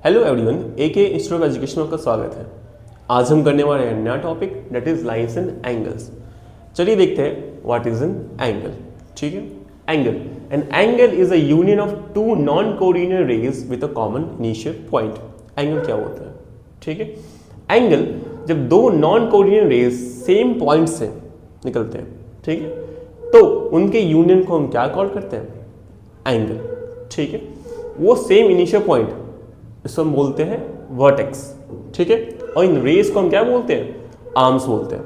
Hello everyone, AK institute of education में आपका स्वागत है। आज हम करने वाले हैं नया topic that is lines and angles. चलिए देखते हैं व्हाट इज एन एंगल। ठीक है, angle angle is a union of two non coordinate rays with a common initial point. Angle क्या होता है? ठीक है, एंगल जब दो non coordinate rays same point से निकलते हैं, ठीक है, तो उनके यूनियन को हम क्या कॉल करते हैं? एंगल। ठीक है, वो सेम इनिशियल पॉइंट, इसको हम बोलते हैं वर्टेक्स। ठीक है, और इन रेस को हम क्या बोलते हैं? आर्म्स बोलते हैं।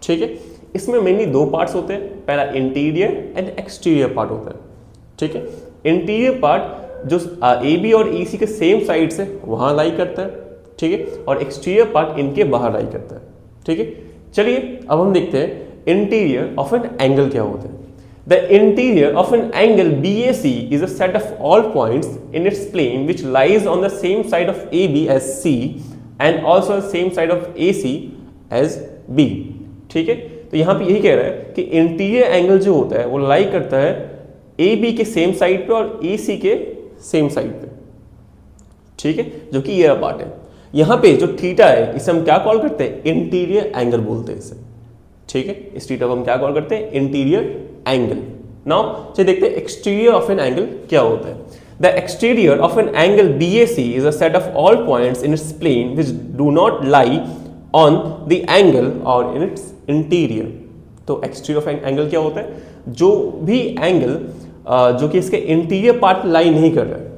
ठीक है, इसमें मेनली दो पार्ट्स होते हैं, पहला इंटीरियर एंड एक्सटीरियर पार्ट होता है। ठीक है, इंटीरियर पार्ट जो ए बी और ई सी के सेम साइड से वहां लाई करता है। ठीक है, और एक्सटीरियर पार्ट इनके बाहर लाई करता है। ठीक है, चलिए अब हम देखते हैं इंटीरियर ऑफ एन एंगल क्या होता है। The interior of an angle BAC is a set of all points in its plane which lies on the same side of AB as C and also the same side of AC as B। ठीक है, तो यहाँ पे यही कह रहा है कि इंटीरियर एंगल जो होता है वो लाई करता है AB के सेम साइड पे और AC के सेम साइड पे। ठीक है, जो कि ये पार्ट है। यहाँ पे जो थीटा है इसे हम क्या कॉल करते हैं? इंटीरियर एंगल बोलते हैं इसे। ठीक है, इस थीटा को हम क्या कॉल करते हैं? Interior angle. नाउ चलिए देखते हैं एक्सटीरियर ऑफ एन एंगल क्या होता है। The exterior of an angle BAC is a set of all points in its plane which do not lie on the angle or in its interior. तो exterior of an angle क्या होता है? जो भी angle जो कि इसके interior part लाई नहीं कर रहा है।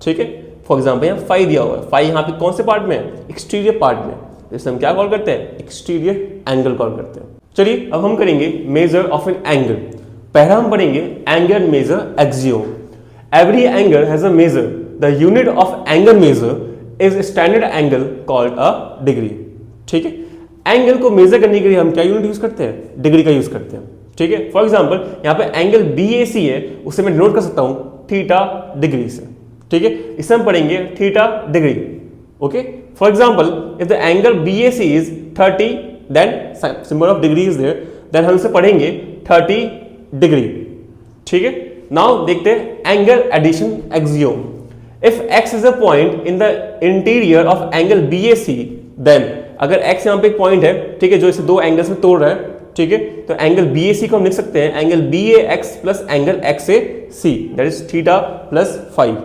ठीक है, फॉर एग्जाम्पल यहाँ फाई दिया हुआ है, फाई यहाँ पे कौन से पार्ट में है? एक्सटीरियर पार्ट में। इसे हम क्या कॉल करते हैं? एक्सटीरियर एंगल कॉल करते हैं। चलिए अब हम करेंगे मेजर ऑफ एन एंगल। पहला हम पढ़ेंगे angle measure axiom. Every angle has a measure. The unit of angle measure is standard angle called a degree. ठीक है, एंगल को मेजर करने के लिए हम क्या यूनिट यूज करते हैं? डिग्री का यूज करते हैं। ठीक है, फॉर एग्जांपल यहाँ पे एंगल BAC है, उसे मैं डिनोट कर सकता हूं थीटा डिग्री से। ठीक है, इसे हम पढ़ेंगे theta degree. Okay, for example if the angle BAC is 30 then symbol of degree is there, then हम इसे पढ़ेंगे 30 डिग्री। ठीक है, नाउ देखते हैं angle addition axiom. If x is a point in the interior of angle BAC, then अगर x यहाँ पे एक पॉइंट है, ठीक है, जो इसे दो एंगल्स में तोड़ रहा है, ठीक है, तो एंगल BAC को हम लिख सकते हैं angle BAX plus angle XAC, that is theta plus 5।